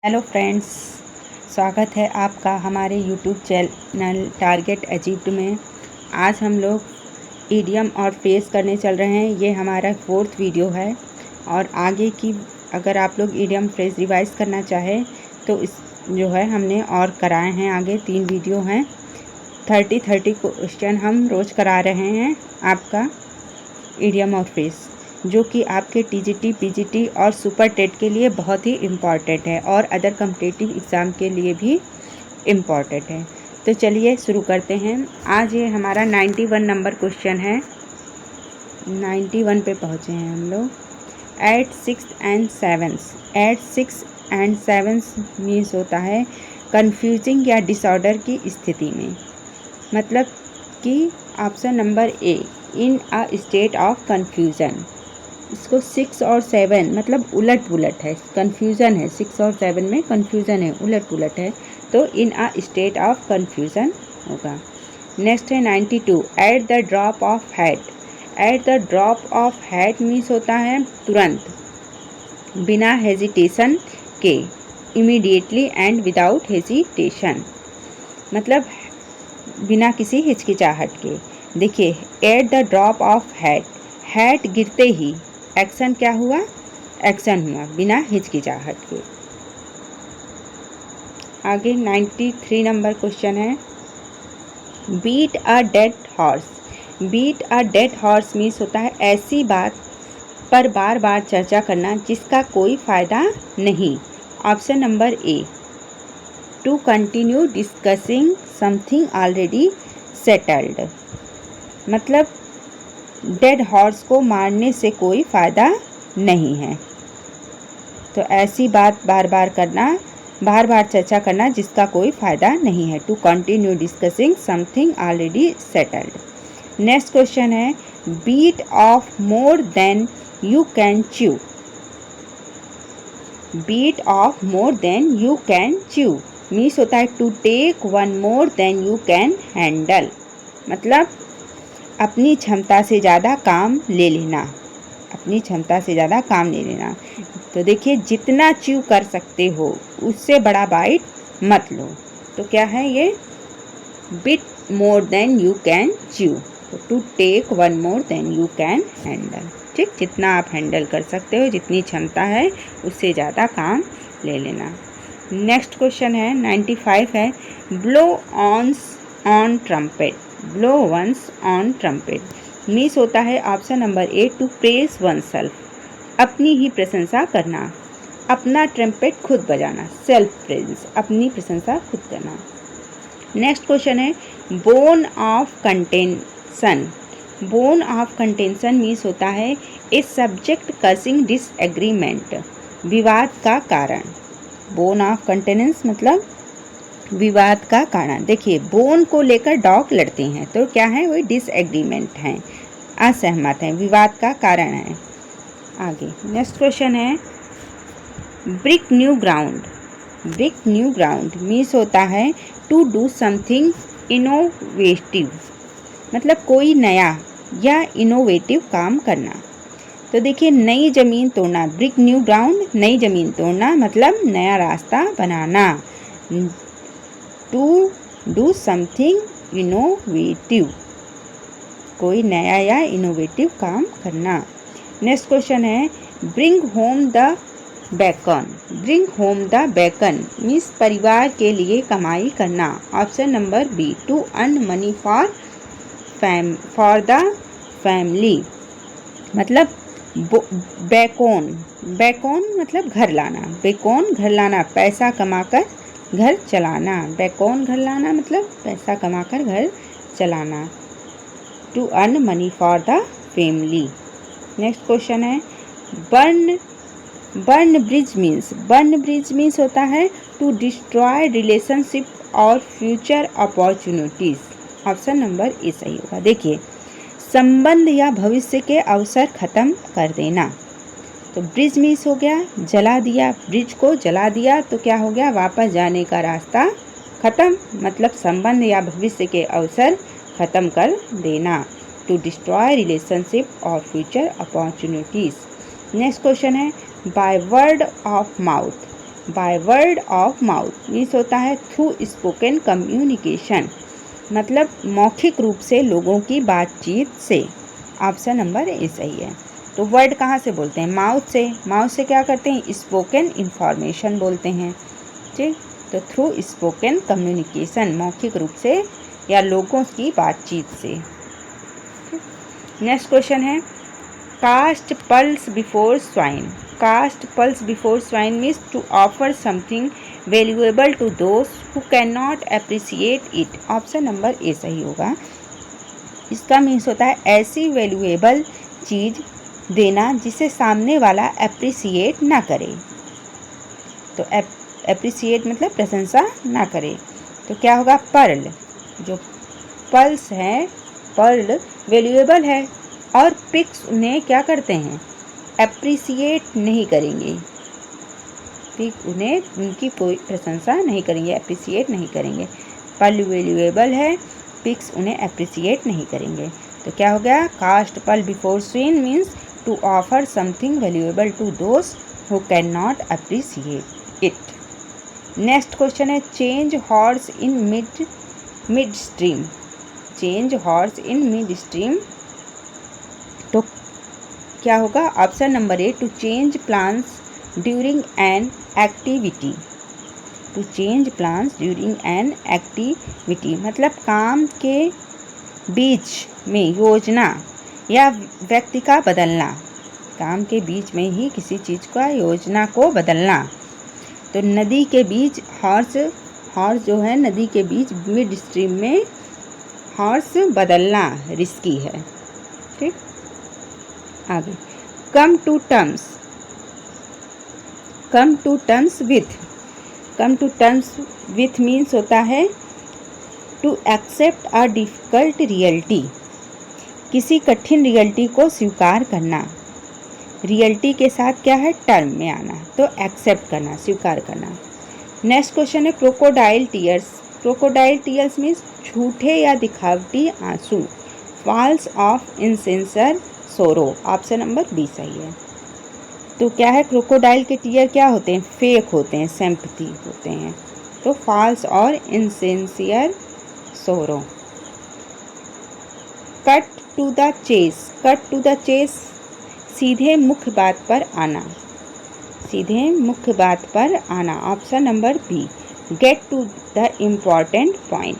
Hello friends, स्वागत है आपका हमारे यूट्यूब चैनल टारगेट अचीव्ड में। आज हम लोग ईडियम और फ्रेज करने चल रहे हैं। ये हमारा 4th वीडियो है और आगे की अगर आप लोग ईडियम फ्रेज रिवाइज करना चाहें तो इस जो है हमने और कराए हैं। आगे 3 वीडियो हैं। 30 क्वेश्चन हम रोज़ करा रहे हैं आपका ईडियम और फ्रेज, जो कि आपके टीजीटी, पीजीटी और सुपर टेट के लिए बहुत ही इम्पॉर्टेंट है और अदर कॉम्पिटिटिव एग्ज़ाम के लिए भी इम्पॉर्टेंट है। तो चलिए शुरू करते हैं। आज ये हमारा 91 नंबर क्वेश्चन है। 91 पे पहुँचे हैं हम लोग। एट 6 एंड 7 मीन्स होता है कन्फ्यूजिंग या डिसऑर्डर की स्थिति में। मतलब कि option number A, in a state of confusion. इसको 6 और 7 मतलब उलट पुलट है, कन्फ्यूज़न है। 6 और 7 में कन्फ्यूज़न है, उलट पुलट है, तो इन अ स्टेट ऑफ कन्फ्यूज़न होगा। नेक्स्ट है 92, at the drop of hat. At the drop of hat means होता है तुरंत, बिना हेजिटेशन के, इमीडिएटली एंड विदाउट हेजिटेशन, मतलब बिना किसी हिचकिचाहट के। देखिए, at the drop of hat, hat गिरते ही एक्शन क्या हुआ? एक्शन हुआ बिना हिचकिचाहट के। आगे 93 नंबर क्वेश्चन है, beat a dead horse. Beat a dead horse means होता है ऐसी बात पर बार बार चर्चा करना जिसका कोई फ़ायदा नहीं। Option number A, to continue discussing something already settled. मतलब डेड हॉर्स को मारने से कोई फ़ायदा नहीं है। तो ऐसी बात बार बार करना, बार बार चर्चा करना जिसका कोई फ़ायदा नहीं है। To continue discussing something already settled. Next question है, bite off more than you can chew. Bite off more than you can chew means होता है to take one more than you can handle. मतलब अपनी क्षमता से ज़्यादा काम ले लेना, अपनी क्षमता से ज़्यादा काम ले लेना। तो देखिए, जितना च्यू कर सकते हो उससे बड़ा बाइट मत लो। तो क्या है ये? Bit more than you can chew, तो to take one more than you can handle. ठीक, जितना आप हैंडल कर सकते हो, जितनी क्षमता है उससे ज़्यादा काम ले लेना। नेक्स्ट क्वेश्चन है 95 है, blow one's on trumpet. Blow one's on trumpet means होता है option number A, to praise oneself, अपनी ही प्रशंसा करना, अपना ट्रम्पेट खुद बजाना, सेल्फ प्रेज, अपनी प्रशंसा खुद करना। नेक्स्ट क्वेश्चन है, bone of contention. Bone of contention means होता है ए सब्जेक्ट कसिंग डिसएग्रीमेंट, विवाद का कारण। बोन ऑफ कंटेनेंस मतलब विवाद का कारण। देखिए, बोन को लेकर डॉग लड़ते हैं तो क्या है? वो डिसएग्रीमेंट हैं, असहमत हैं, विवाद का कारण है। आगे नेक्स्ट क्वेश्चन है, break new ground. Break new ground means होता है टू डू समथिंग इनोवेटिव, मतलब कोई नया या इनोवेटिव काम करना। तो देखिए, नई ज़मीन तोड़ना, ब्रेक न्यू ग्राउंड, नई ज़मीन तोड़ना मतलब नया रास्ता बनाना, टू डू समथिंग इनोवेटिव, कोई नया या इनोवेटिव काम करना। नेक्स्ट क्वेश्चन है, bring home the bacon. Bring home the bacon means परिवार के लिए कमाई करना। Option number B, to earn money for the family. मतलब बैकोन, बैकोन मतलब घर लाना, बैकोन घर लाना, पैसा कमाकर घर चलाना। बैकोन घर लाना मतलब पैसा कमाकर घर चलाना, to earn money for the family. Next question है, burn bridge means, burn bridge means होता है टू डिस्ट्रॉय रिलेशनशिप और future opportunities. Option number A सही होगा। देखिए, संबंध या भविष्य के अवसर खत्म कर देना। तो ब्रिज मीन्स हो गया जला दिया, ब्रिज को जला दिया तो क्या हो गया? वापस जाने का रास्ता खत्म, मतलब संबंध या भविष्य के अवसर खत्म कर देना, टू डिस्ट्रॉय रिलेशनशिप और फ्यूचर अपॉर्चुनिटीज़। नेक्स्ट क्वेश्चन है, by word of mouth. By word of mouth means होता है थ्रू स्पोकन कम्युनिकेशन, मतलब मौखिक रूप से लोगों की बातचीत से। ऑप्शन नंबर ए सही है। तो वर्ड कहाँ से बोलते हैं? माउथ से। माउथ से क्या करते हैं? स्पोकन इन्फॉर्मेशन बोलते हैं। ठीक, तो थ्रू स्पोकन कम्युनिकेशन, मौखिक रूप से या लोगों की बातचीत से। नेक्स्ट क्वेश्चन है cast pearls before swine. Cast pearls before swine means to offer something valuable to those who can not appreciate it. Option number A सही होगा। इसका मीन्स होता है ऐसी वैल्यूएबल चीज़ देना जिसे सामने वाला अप्रिसिएट ना करे। तो अप्रिसिएट मतलब प्रशंसा ना करे। तो क्या होगा? पर्ल। जो पल्स है, पर्ल वैल्यूएबल है और पिक्स उन्हें क्या करते हैं? अप्रिसिएट नहीं करेंगे। पिक उन्हें उनकी कोई प्रशंसा नहीं करेंगे, अप्रिसिएट नहीं करेंगे। पर्ल वैल्यूएबल है, पिक्स उन्हें अप्रिसिएट नहीं करेंगे। तो क्या हो गया? Cast pearl before swine means to offer something valuable to those who can not appreciate it. Next question है change horse in mid stream. Change horse in mid stream, तो क्या होगा? Option number A to change plans during an activity. To change plans during an activity मतलब काम के बीच में योजना या व्यक्ति का बदलना। काम के बीच में ही किसी चीज़ का योजना को बदलना। तो नदी के बीच हॉर्स जो है नदी के बीच मिड स्ट्रीम में हॉर्स बदलना रिस्की है। ठीक, आगे come to terms with means होता है to accept a difficult reality. किसी कठिन रियलिटी को स्वीकार करना। रियलिटी के साथ क्या है? टर्म में आना, तो एक्सेप्ट करना, स्वीकार करना। नेक्स्ट क्वेश्चन है crocodile tears. Crocodile tears means झूठे या दिखावटी आंसू। फॉल्स ऑफ इनसिंसियर सोरो। ऑप्शन नंबर बी सही है। तो क्या है? क्रोकोडाइल के टीयर क्या होते हैं? फेक होते हैं, सिंपैथी होते हैं। तो फॉल्स और insincere sorrow. Cut to the chase. Cut to the chase सीधे मुख्य बात पर आना। सीधे मुख्य बात पर आना। Option number B get to the important point.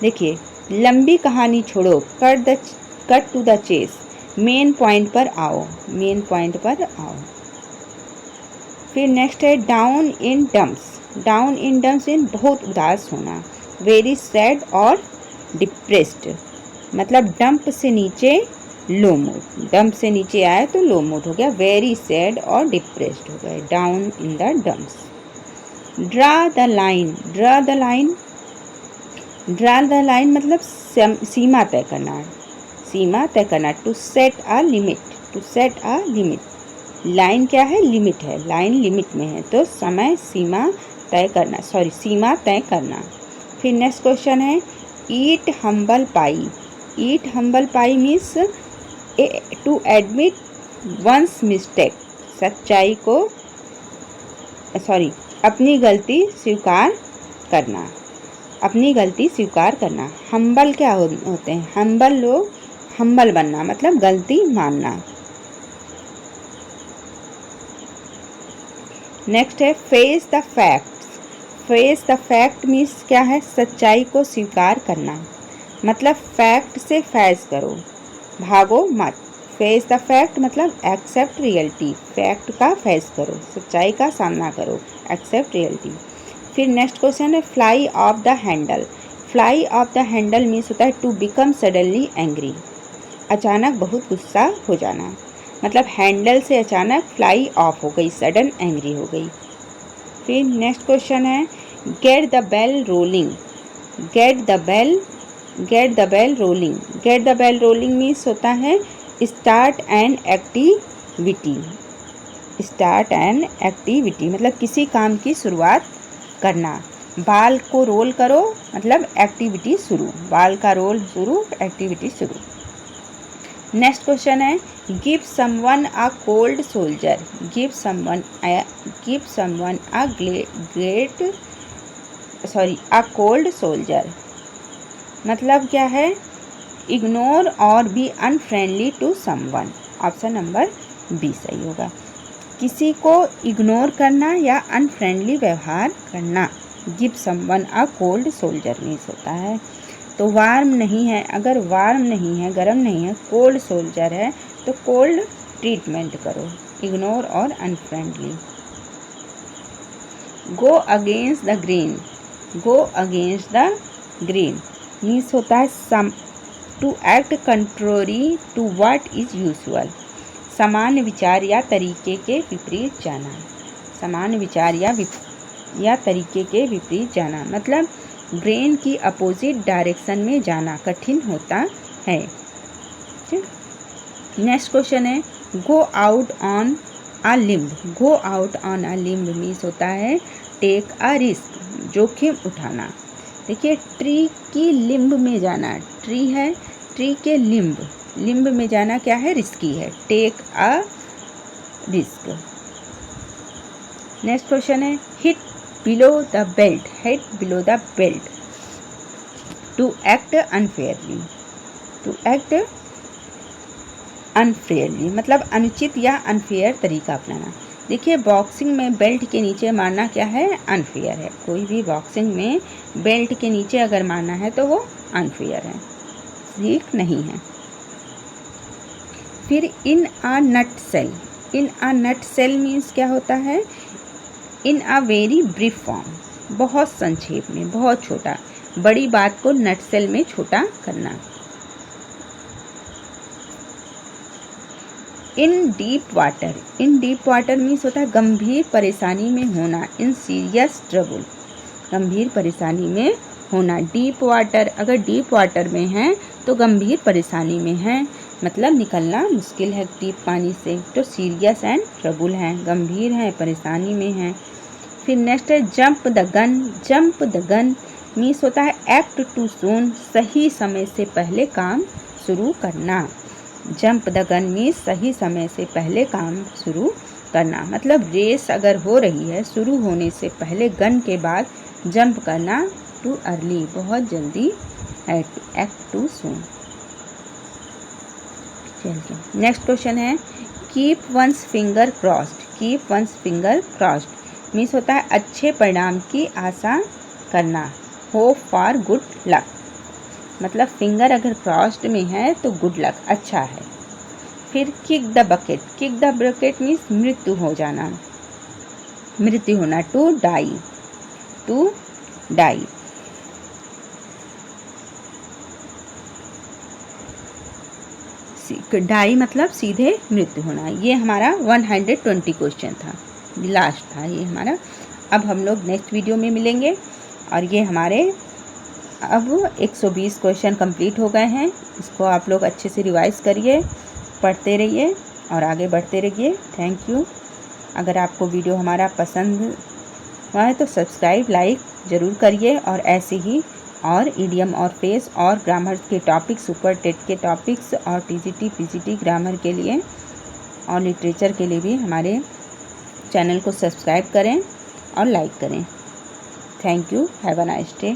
देखिए लंबी कहानी छोड़ो, cut to the chase, main point पर आओ, मेन पॉइंट पर आओ। फिर नेक्स्ट है down in dumps. Down in dumps इन बहुत उदास होना। वेरी सैड और डिप्रेस्ड मतलब डंप से नीचे लो मूड। डंप से नीचे आए तो लो मूड हो गया। वेरी सैड और डिप्रेस्ड हो गए। Down in the dumps. Draw the line. Draw the line, draw the line मतलब सीमा तय करना। सीमा तय करना। To set a limit. To set a limit. Line क्या है? लिमिट है। लाइन लिमिट में है तो समय सीमा तय करना, सीमा तय करना। फिर नेक्स्ट क्वेश्चन है eat humble pie. Eat humble pie means to admit one's mistake. सच्चाई को अपनी गलती स्वीकार करना। अपनी गलती स्वीकार करना। हम्बल क्या होते हैं? हम्बल लोग, हम्बल बनना मतलब गलती मानना। नेक्स्ट है face the facts. Face the fact means क्या है? सच्चाई को स्वीकार करना मतलब फैक्ट से फैज करो, भागो मत। फेस द फैक्ट मतलब एक्सेप्ट रियलिटी। फैक्ट का फेस करो, सच्चाई का सामना करो, एक्सेप्ट रियलिटी। फिर नेक्स्ट क्वेश्चन है fly of the handle. Fly of the handle means होता है टू बिकम सडनली एंग्री। अचानक बहुत गुस्सा हो जाना मतलब हैंडल से अचानक फ्लाई ऑफ हो गई, सडन एंग्री हो गई। फिर नेक्स्ट क्वेश्चन है get the bell rolling. Get the bell rolling. Get the bell rolling means होता है start an activity. Start an activity मतलब किसी काम की शुरुआत करना। बाल को रोल करो मतलब एक्टिविटी शुरू। बाल का रोल शुरू, एक्टिविटी शुरू। नेक्स्ट क्वेश्चन है give someone a cold shoulder, give someone a cold shoulder मतलब क्या है? इग्नोर और be unfriendly to someone. Option number B सही होगा। किसी को इग्नोर करना या अनफ्रेंडली व्यवहार करना give someone a cold soldier means होता है। तो वार्म नहीं है, अगर वार्म नहीं है, गर्म नहीं है, कोल्ड सोल्जर है तो कोल्ड ट्रीटमेंट करो, इग्नोर और unfriendly. Go against the grain, go against the grain means होता है to act contrary to what is usual, सामान्य विचार या तरीके के विपरीत जाना, सामान्य विचार या तरीके के विपरीत जाना मतलब ब्रेन की अपोजिट डायरेक्शन में जाना कठिन होता है। नेक्स्ट क्वेश्चन है go out on a limb, go out on a limb means होता है टेक अ रिस्क, जोखिम उठाना। देखिए ट्री की लिम्ब में जाना, ट्री है, ट्री के लिम्ब में जाना क्या है? रिस्की है, take a risk. Next question है hit below the belt, hit below the belt to act unfairly, to act unfairly मतलब अनुचित या अनफेयर तरीका अपनाना। देखिए बॉक्सिंग में बेल्ट के नीचे मारना क्या है? अनफेयर है। कोई भी बॉक्सिंग में बेल्ट के नीचे अगर मारना है तो वो अनफेयर है, ठीक नहीं है। फिर इन अ नट सेल, इन अ नट सेल मीन्स क्या होता है? इन अ वेरी ब्रीफ फॉर्म, बहुत संक्षेप में, बहुत छोटा, बड़ी बात को नट सेल में छोटा करना। इन डीप वाटर, इन डीप वाटर मीन्स होता है गंभीर परेशानी में होना, इन सीरियस ट्रबल, गंभीर परेशानी में होना। डीप वाटर, अगर डीप वाटर में है तो गंभीर परेशानी में है, मतलब निकलना मुश्किल है डीप पानी से, तो सीरियस एंड ट्रबल है, गंभीर है, परेशानी में है। फिर नेक्स्ट है jump the gun, jump the gun means होता है एक्ट टू सून, सही समय से पहले काम शुरू करना। जंप द गन मीन्स सही समय से पहले काम शुरू करना, मतलब रेस अगर हो रही है, शुरू होने से पहले गन के बाद जंप करना, टू अर्ली, बहुत जल्दी है, एक्ट टू सून। चलिए नेक्स्ट क्वेश्चन है keep one's finger crossed, keep one's finger crossed means होता है अच्छे परिणाम की आशा करना, होप फॉर गुड लक, मतलब फिंगर अगर क्रॉस्ड में है तो गुड लक, अच्छा है। फिर kick the bucket, kick the bucket means मृत्यु हो जाना, मृत्यु होना, to die, to die. Die मतलब सीधे मृत्यु होना। ये हमारा 120 क्वेश्चन था, लास्ट था ये हमारा। अब हम लोग नेक्स्ट वीडियो में मिलेंगे और ये हमारे अब 120 क्वेश्चन कंप्लीट हो गए हैं। इसको आप लोग अच्छे से रिवाइज करिए, पढ़ते रहिए और आगे बढ़ते रहिए। Thank you. अगर आपको वीडियो हमारा पसंद हुआ है तो सब्सक्राइब, लाइक ज़रूर करिए और ऐसे ही और ईडियम और फ्रेज और ग्रामर के टॉपिक्स, सुपर टेट के टॉपिक्स और टीजीटी पीजीटी ग्रामर के लिए और लिटरेचर के लिए भी हमारे चैनल को सब्सक्राइब करें और लाइक करें। Thank you. Have a nice day.